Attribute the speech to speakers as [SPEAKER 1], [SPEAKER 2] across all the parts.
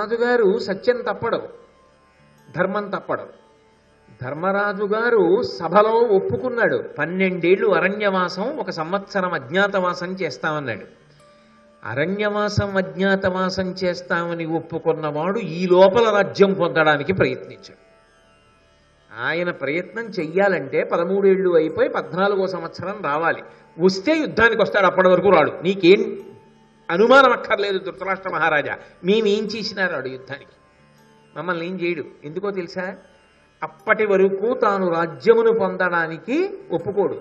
[SPEAKER 1] ధర్మరాజు గారు సత్యం తప్పడు, ధర్మం తప్పడు. ధర్మరాజు గారు సభలో ఒప్పుకున్నాడు, 12 ఏళ్ళు అరణ్యవాసం, 1 సంవత్సరం అజ్ఞాతవాసం చేస్తామన్నాడు. అరణ్యవాసం అజ్ఞాతవాసం చేస్తామని ఒప్పుకున్నవాడు ఈ లోపల రాజ్యం పొందడానికి ప్రయత్నించాడు. ఆయన ప్రయత్నం చెయ్యాలంటే 13 ఏళ్ళు అయిపోయి 14వ సంవత్సరం రావాలి. వస్తే యుద్ధానికి వస్తాడు, అప్పటి వరకు రాడు. నీకేం అనుమానం అక్కర్లేదు ధృతరాష్ట్ర మహారాజా, మేమేం చేసినా రాడు యుద్ధానికి, మమ్మల్ని ఏం చేయడు. ఎందుకో తెలుసా? అప్పటి వరకు తాను రాజ్యమును పొందడానికి ఒప్పుకోడు.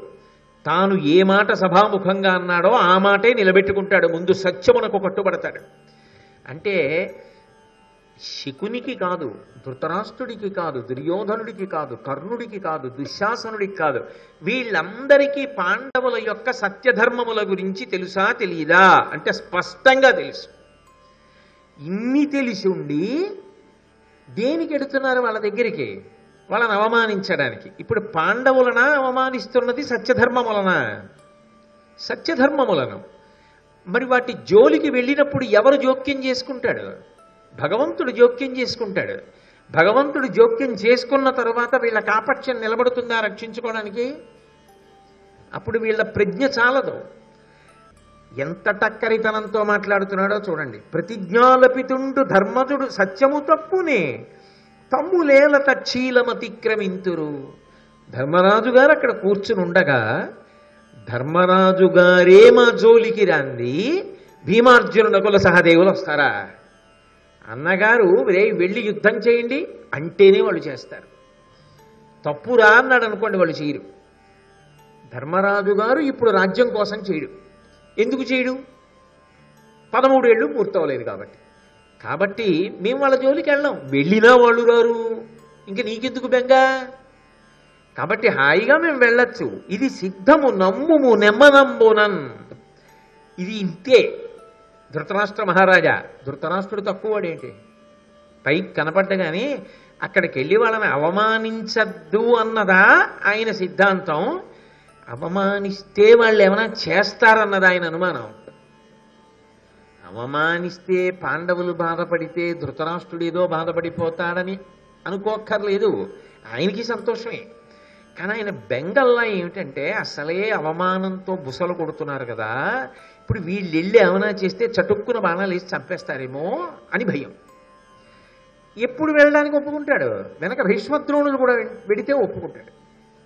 [SPEAKER 1] తాను ఏ మాట సభాముఖంగా అన్నాడో ఆ మాటే నిలబెట్టుకుంటాడు. ముందు సత్యమునకు కట్టుబడతాడు. అంటే శకునికి కాదు, ధృతరాష్ట్రుడికి కాదు, దుర్యోధనుడికి కాదు, కర్ణుడికి కాదు, దుశ్శాసనుడికి కాదు, వీళ్ళందరికీ పాండవుల యొక్క సత్యధర్మముల గురించి తెలుసా తెలియదా అంటే స్పష్టంగా తెలుసు. ఇన్ని తెలిసి ఉండి దేనికి ఎడుతున్నారు వాళ్ళ దగ్గరికి? వాళ్ళని అవమానించడానికి. ఇప్పుడు పాండవులన అవమానిస్తున్నది సత్యధర్మములన? సత్యధర్మములను. మరి వాటి జోలికి వెళ్ళినప్పుడు ఎవరు జోక్యం చేసుకుంటాడు? భగవంతుడు జోక్యం చేసుకుంటాడు. భగవంతుడు జోక్యం చేసుకున్న తర్వాత వీళ్ళ కాపట్యం నిలబడుతుందా రక్షించుకోవడానికి? అప్పుడు వీళ్ళ ప్రజ్ఞ చాలదు. ఎంత టక్కరితనంతో మాట్లాడుతున్నాడో చూడండి. ప్రతిజ్ఞాలపితుండు ధర్మజుడు సత్యము తప్పునే తమ్ములేల తచ్చీలమతిక్రమింతురు. ధర్మరాజు గారు అక్కడ కూర్చుని ఉండగా ధర్మరాజు గారే మా జోలికి రాంది భీమార్జున నకుల సహదేవులు వస్తారా? అన్నగారు వెళ్ళి యుద్ధం చేయండి అంటేనే వాళ్ళు చేస్తారు. తప్పురా అన్నాడు అనుకోండి, వాళ్ళు చేయరు. ధర్మరాజు గారు ఇప్పుడు రాజ్యం కోసం చేయడు. ఎందుకు చేయడు? 13 ఏళ్ళు పూర్తవలేదు కాబట్టి. కాబట్టి మేము వాళ్ళ జోలికి వెళ్ళాం, వెళ్ళినా వాళ్ళు రారు, ఇంక నీకెందుకు బెంగ? కాబట్టి హాయిగా మేము వెళ్ళొచ్చు. ఇది సిద్ధము నమ్ముము నెమ్మనంబునన్. ఇది ఇంతే. ధృతరాష్ట్ర మహారాజా, ధృతరాష్ట్రుడు తక్కువడేంటి? పైకి కనపడ్డగానే అక్కడికి వెళ్ళి వాళ్ళని అవమానించద్దు అన్నదా ఆయన సిద్ధాంతం? అవమానిస్తే వాళ్ళు ఏమైనా చేస్తారన్నది ఆయన అనుమానం. అవమానిస్తే పాండవులు బాధపడితే ధృతరాష్ట్రుడు ఏదో బాధపడిపోతాడని అనుకోక్కర్లేదు, ఆయనకి సంతోషమే. కానీ ఆయన బెంగల్లా ఏమిటంటే అసలే అవమానంతో బుసలు కొడుతున్నారు కదా, ఇప్పుడు వీళ్ళు వెళ్ళి ఏమైనా చేస్తే చటుక్కున బాణాలు వేసి చంపేస్తారేమో అని భయం. ఎప్పుడు వెళ్ళడానికి ఒప్పుకుంటాడు? వెనక భీష్మద్రోణులు కూడా వెడితే ఒప్పుకుంటాడు.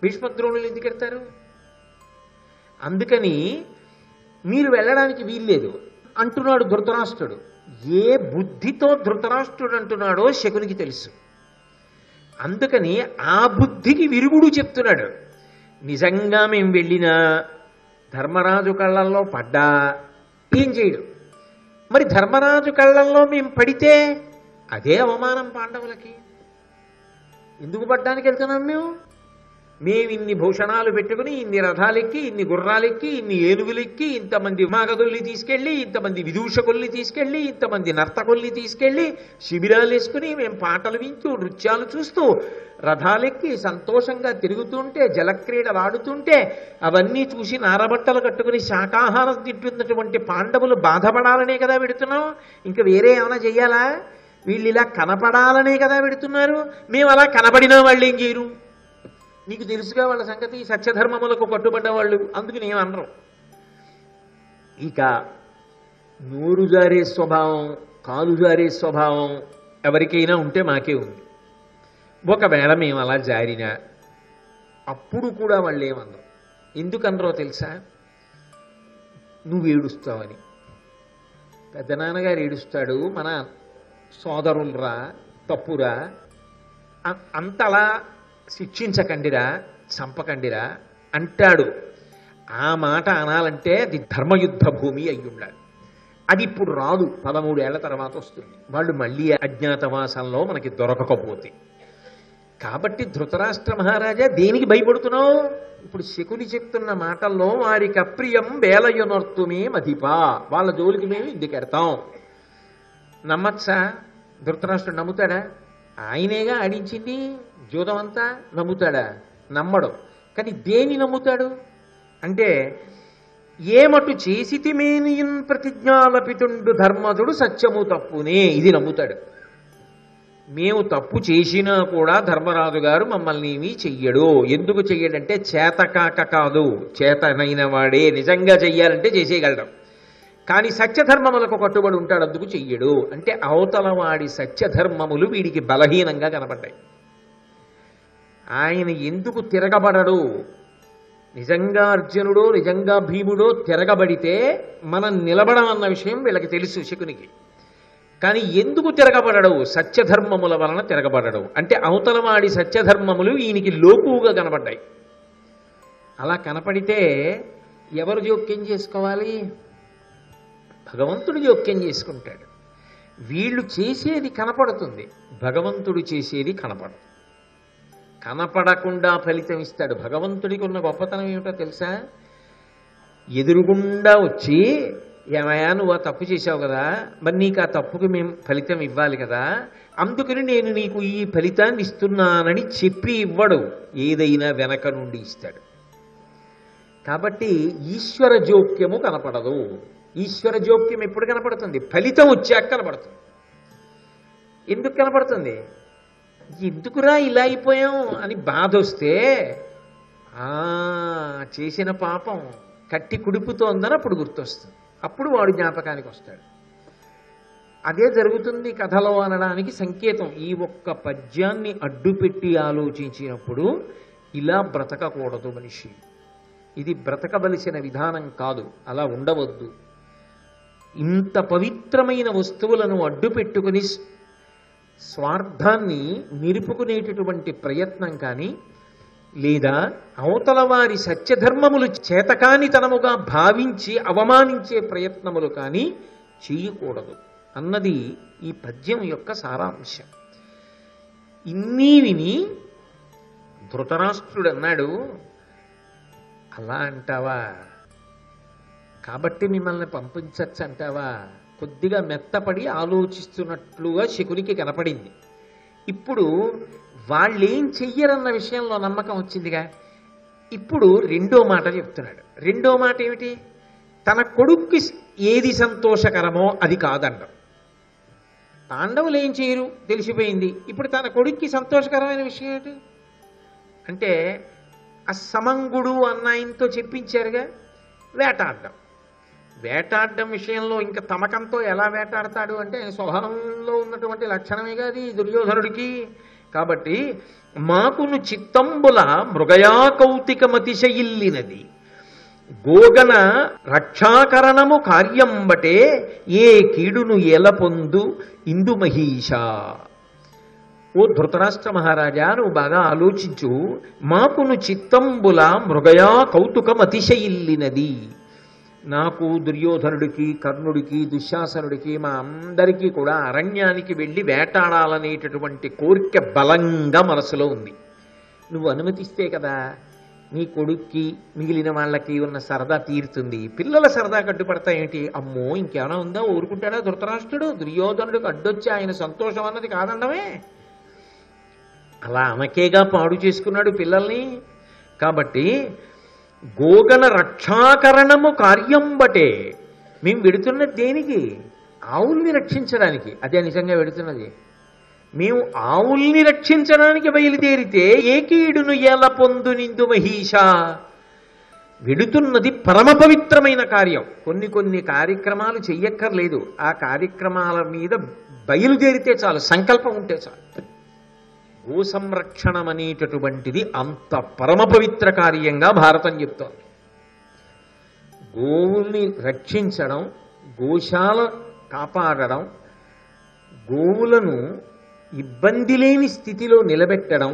[SPEAKER 1] భీష్మద్రోణులు ఎందుకు వెళ్తారు? అందుకని మీరు వెళ్ళడానికి వీల్లేదు అంటున్నాడు ధృతరాష్ట్రుడు. ఏ బుద్ధితో ధృతరాష్ట్రుడు అంటున్నాడో శకునికి తెలుసు. అందుకని ఆ బుద్ధికి విరుగుడు చెప్తున్నాడు. నిజంగా మేము వెళ్ళినా ధర్మరాజు కళ్ళల్లో పడ్డా ఏం చేయడు. మరి ధర్మరాజు కళ్ళల్లో మేము పడితే అదే అవమానం పాండవులకి. ఎందుకు పడ్డానికి వెళ్తున్నాం మేము ఇన్ని భూషణాలు పెట్టుకుని, ఇన్ని రథాలెక్కి, ఇన్ని గుర్రాలెక్కి, ఇన్ని ఏనుగులెక్కి, ఇంతమంది మాగదుల్ని తీసుకెళ్ళి, ఇంతమంది విదూషకుల్ని తీసుకెళ్ళి, ఇంతమంది నర్తకుల్ని తీసుకెళ్ళి శిబిరాలు వేసుకుని మేము పాటలు వింటూ నృత్యాలు చూస్తూ రథాలెక్కి సంతోషంగా తిరుగుతుంటే, జలక్రీడలు ఆడుతుంటే అవన్నీ చూసి నారబట్టలు కట్టుకుని శాకాహారం తింటున్నటువంటి పాండవులు బాధపడాలనే కదా పెడుతున్నాం. ఇంకా వేరే ఏమైనా చెయ్యాలా? వీళ్ళు ఇలా కనపడాలనే కదా పెడుతున్నారు. మేము అలా కనపడినా వాళ్ళు ఏం చేయరు. నీకు తెలుసుగా వాళ్ళ సంగతి, సత్యధర్మములకు కట్టుబడ్డ వాళ్ళు, అందుకు నేను అనరు. ఇక నోరు జారే స్వభావం, కాలు జారే స్వభావం ఎవరికైనా ఉంటే మాకే ఉంది. ఒకవేళ మేము అలా జారినా అప్పుడు కూడా వాళ్ళు ఏమనరు. ఎందుకనరో తెలుసా? నువ్వు ఏడుస్తావని. పెద్దనాన్నగారు ఏడుస్తాడు, మన సోదరులరా, తప్పురా, అంతలా శిక్షించకండిరా, చంపకండిరా అంటాడు. ఆ మాట అనాలంటే అది ధర్మయుద్ధ భూమి అయి ఉండాలి. అది ఇప్పుడు రాదు, 13 ఏళ్ల తర్వాత వస్తుంది. వాళ్ళు మళ్ళీ అజ్ఞాతవాసంలో మనకి దొరకకపోతే. కాబట్టి ధృతరాష్ట్ర మహారాజా దేనికి భయపడుతున్నావు? ఇప్పుడు శకుని చెప్తున్న మాటల్లో వారికి అప్రియం వేలయునర్తుమే మధిపా, వాళ్ళ జోలికి మేము ఇందుకెడతాం. నమ్మచ్చా? ధృతరాష్ట్రుడు నమ్ముతాడా? ఆయనేగా ఆడించింది జూదం అంతా. నమ్ముతాడా? నమ్మడు. కానీ దేని నమ్ముతాడు అంటే ఏమటు చేసితిమేనియన్ ప్రతిజ్ఞాలపితుండు ధర్మజుడు సత్యము తప్పునే, ఇది నమ్ముతాడు. మేము తప్పు చేసినా కూడా ధర్మరాజు గారు మమ్మల్ని ఏమీ చెయ్యడు. ఎందుకు చెయ్యడంటే చేతకాక కాదు, చేతనైన వాడే. నిజంగా చెయ్యాలంటే చేసేయగలడు, కానీ సత్యధర్మములకు కట్టుబడి ఉంటాడు, అందుకు చెయ్యడు. అంటే అవతల వాడి సత్యధర్మములు వీడికి బలహీనంగా కనపడ్డాయి. ఆయన ఎందుకు తిరగబడడు? నిజంగా అర్జునుడో నిజంగా భీముడో తిరగబడితే మనం నిలబడమన్న విషయం వీళ్ళకి తెలుసు శకునికి. కానీ ఎందుకు తిరగబడడు? సత్యధర్మముల వలన తిరగబడడు. అంటే అవతలవాడి సత్యధర్మములు ఈయనకి లోకువుగా కనపడ్డాయి. అలా కనపడితే ఎవరు జోక్యం చేసుకోవాలి? భగవంతుడు జోక్యం చేసుకుంటాడు. వీళ్ళు చేసేది కనపడుతుంది, భగవంతుడు చేసేది కనపడదు. కనపడకుండా ఫలితం ఇస్తాడు. భగవంతుడికి ఉన్న గొప్పతనం ఏమిటో తెలుసా? ఎదురుగుండా వచ్చి, ఏమయ్యా నువ్వు ఆ తప్పు చేశావు కదా, మరి నీకు ఆ తప్పుకి మేము ఫలితం ఇవ్వాలి కదా, అందుకని నేను నీకు ఈ ఫలితాన్ని ఇస్తున్నానని చెప్పి ఇవ్వడు, ఏదైనా వెనక నుండి ఇస్తాడు. కాబట్టి ఈశ్వర జోక్యము కనపడదు. ఈశ్వర జోక్యం ఎప్పుడు కనపడుతుంది? ఫలితం వచ్చాక కనపడుతుంది. ఎందుకు కనపడుతుంది? ఎందుకురా ఇలా అయిపోయాం అని బాధ వస్తే చేసిన పాపం కట్టి కుడిపుతోందని అప్పుడు గుర్తొస్తుంది, అప్పుడు వాడు జ్ఞాపకానికి వస్తాడు. అదే జరుగుతుంది కథలో అనడానికి సంకేతం. ఈ ఒక్క పద్యాన్ని అడ్డుపెట్టి ఆలోచించినప్పుడు ఇలా బ్రతకకూడదు మనిషి, ఇది బ్రతకవలసిన విధానం కాదు, అలా ఉండవద్దు. ఇంత పవిత్రమైన వస్తువులను అడ్డుపెట్టుకుని స్వార్థాన్ని నిలుపుకునేటటువంటి ప్రయత్నం కానీ, లేదా అవతల వారి సత్యధర్మములు చేతకానితనముగా భావించి అవమానించే ప్రయత్నములు కానీ చేయకూడదు అన్నది ఈ పద్యం యొక్క సారాంశం. ఇన్నీ విని ధృతరాష్ట్రుడు అన్నాడు, అలా అంటావా? కాబట్టి మిమ్మల్ని పంపించచ్చు అంటావా? కొద్దిగా మెత్తపడి ఆలోచిస్తున్నట్లుగా శకునికి కనపడింది. ఇప్పుడు వాళ్ళేం చెయ్యరన్న విషయంలో నమ్మకం వచ్చిందిగా. ఇప్పుడు రెండో మాట చెప్తున్నాడు. రెండో మాట ఏమిటి? తన కొడుక్కి ఏది సంతోషకరమో అది కాదండం. పాండవులు ఏం చేయరు తెలిసిపోయింది. ఇప్పుడు తన కొడుక్కి సంతోషకరమైన విషయం ఏంటి అంటే, ఆ సమంగుడు అన్న ఆయనతో చెప్పించారుగా, వేటాడడం. వేటాడడం విషయంలో ఇంకా తమకంతో ఎలా వేటాడతాడు అంటే స్వభావంలో ఉన్నటువంటి లక్షణమేగా అది దుర్యోధనుడికి. కాబట్టి మాకును చిత్తంబుల మృగయా కౌతికమతిశయిల్లినది గోగన రక్షాకరణము కార్యంబటే ఏ కీడును ఎల పొందు ఇందు మహీషా. ఓ ధృతరాష్ట్ర మహారాజా, నువ్వు బాగా ఆలోచించు. మాకును చిత్తంబుల మృగయా కౌతుకమతిశయిల్లినది. నాకు, దుర్యోధనుడికి, కర్ణుడికి, దుశ్శాసనుడికి, మా అందరికీ కూడా అరణ్యానికి వెళ్ళి వేటాడాలనేటటువంటి కోరిక బలంగా మనసులో ఉంది. నువ్వు అనుమతిస్తే కదా నీ కొడుక్కి మిగిలిన వాళ్ళకి ఉన్న సరదా తీరుతుంది. పిల్లల సరదా కట్టుపడతాయేంటి? అమ్మో ఇంకేమైనా ఉందా? ఊరుకుంటాడా ధృతరాష్ట్రుడు? దుర్యోధనుడికి అడ్డొచ్చి ఆయన సంతోషం అన్నది కాదండమే. అలా అనకేగా పాడు చేసుకున్నాడు పిల్లల్ని. కాబట్టి గోగన రక్షాకరణము కార్యంబటే, మేము వెడుతున్నది దేనికి? ఆవుల్ని రక్షించడానికి. అదే నిజంగా వెడుతున్నది. మేము ఆవుల్ని రక్షించడానికి బయలుదేరితే ఏకీడును ఎలా పొందు నిందు మహీషా. వెడుతున్నది పరమ పవిత్రమైన కార్యం. కొన్ని కార్యక్రమాలు చెయ్యక్కర్లేదు, ఆ కార్యక్రమాల మీద బయలుదేరితే చాలు, సంకల్పం ఉంటే చాలు. గో సంరక్షణం అనేటటువంటిది అంత పరమ పవిత్ర కార్యంగా భారతం చెప్తోంది. గోవుల్ని రక్షించడం, గోశాల కాపాడడం, గోవులను ఇబ్బంది లేని స్థితిలో నిలబెట్టడం,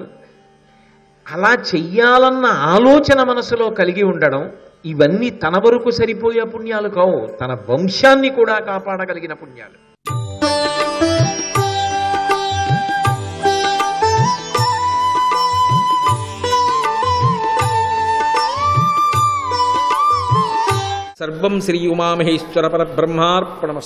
[SPEAKER 1] అలా చెయ్యాలన్న ఆలోచన మనసులో కలిగి ఉండడం, ఇవన్నీ తన వరకు సరిపోయే పుణ్యాలు కావు, తన వంశాన్ని కూడా కాపాడగలిగిన పుణ్యాలు.
[SPEAKER 2] సర్వం శ్రీ ఉమామహేశ్వర పరబ్రహ్మార్పణమస్తు.